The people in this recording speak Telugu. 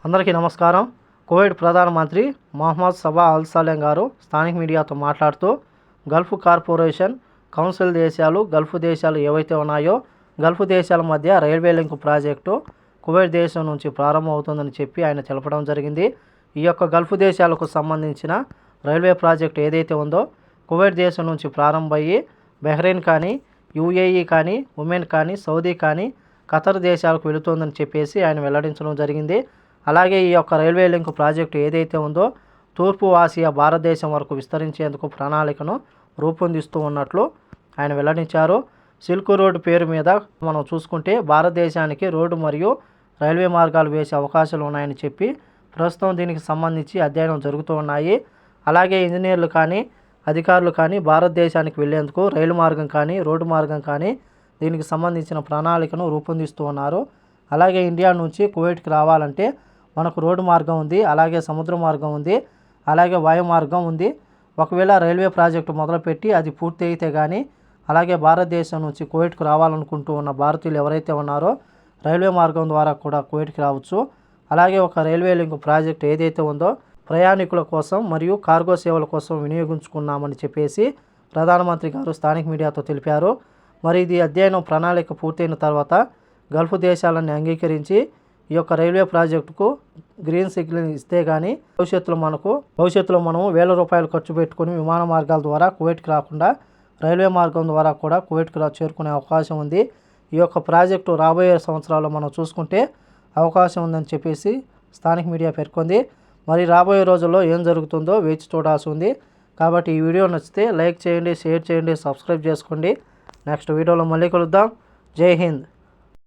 అందరికీ నమస్కారం. కువైట్ ప్రధానమంత్రి మొహమ్మద్ సబా అల్ సాలెహ్ గారు స్థానిక మీడియాతో మాట్లాడుతూ గల్ఫ్ కార్పొరేషన్ కౌన్సిల్ దేశాలు, గల్ఫ్ దేశాలు ఏవైతే ఉన్నాయో గల్ఫ్ దేశాల మధ్య రైల్వే లింక్ ప్రాజెక్టు కువైట్ దేశం నుంచి ప్రారంభమవుతుందని చెప్పి ఆయన తెలపడం జరిగింది. ఈ యొక్క గల్ఫ్ దేశాలకు సంబంధించిన రైల్వే ప్రాజెక్టు ఏదైతే ఉందో కువైట్ దేశం నుంచి ప్రారంభమయ్యి బహ్రెయిన్ కానీ, యూఏఈ కానీ, ఒమెన్ కానీ, సౌదీ కానీ, ఖతర్ దేశాలకు వెళుతుందని చెప్పేసి ఆయన వెల్లడించడం జరిగింది. అలాగే ఈ యొక్క రైల్వే లింక్ ప్రాజెక్టు ఏదైతే ఉందో తూర్పు ఆసియా భారతదేశం వరకు విస్తరించేందుకు ప్రణాళికను రూపొందిస్తూ ఉన్నట్లు ఆయన వెల్లడించారు. సిల్క్ రోడ్ పేరు మీద మనం చూసుకుంటే భారతదేశానికి రోడ్డు మరియు రైల్వే మార్గాలు వేసే అవకాశాలు ఉన్నాయని చెప్పి ప్రస్తుతం దీనికి సంబంధించి అధ్యయనం జరుగుతూ ఉన్నాయి. అలాగే ఇంజనీర్లు కానీ, అధికారులు కానీ భారతదేశానికి వెళ్లేందుకు రైలు మార్గం కానీ, రోడ్డు మార్గం కానీ దీనికి సంబంధించిన ప్రణాళికను రూపొందిస్తూ ఉన్నారు. అలాగే ఇండియా నుంచి కువైట్కి రావాలంటే మనకు రోడ్డు మార్గం ఉంది, అలాగే సముద్ర మార్గం ఉంది, అలాగే వాయు మార్గం ఉంది. ఒకవేళ రైల్వే ప్రాజెక్టు మొదలుపెట్టి అది పూర్తి అయితే కానీ అలాగే భారతదేశం నుంచి కువైట్కి రావాలనుకుంటూ ఉన్న భారతీయులు ఎవరైతే ఉన్నారో రైల్వే మార్గం ద్వారా కూడా కువైట్కి రావచ్చు. అలాగే ఒక రైల్వే లింక్ ప్రాజెక్టు ఏదైతే ఉందో ప్రయాణికుల కోసం మరియు కార్గో సేవల కోసం వినియోగించుకున్నామని చెప్పేసి ప్రధానమంత్రి గారు స్థానిక మీడియాతో తెలిపారు. మరి ఇది అధ్యయనం ప్రణాళిక పూర్తయిన తర్వాత గల్ఫ్ దేశాలన్నీ అంగీకరించి ఈ యొక్క రైల్వే ప్రాజెక్టుకు గ్రీన్ సిగ్నల్ ఇస్తే కానీ భవిష్యత్తులో మనము వేల రూపాయలు ఖర్చు పెట్టుకుని విమాన మార్గాల ద్వారా కువైట్కి రాకుండా రైల్వే మార్గం ద్వారా కూడా కువైట్కి చేరుకునే అవకాశం ఉంది. ఈ యొక్క ప్రాజెక్టు రాబోయే సంవత్సరాల్లో మనం చూసుకుంటే అవకాశం ఉందని చెప్పేసి స్థానిక మీడియా పేర్కొంది. మరి రాబోయే రోజుల్లో ఏం జరుగుతుందో వేచి చూడాల్సి ఉంది. కాబట్టి ఈ వీడియో నచ్చితే లైక్ చేయండి, షేర్ చేయండి, సబ్స్క్రైబ్ చేసుకోండి. నెక్స్ట్ వీడియోలో మళ్ళీ కలుద్దాం. జై హింద్.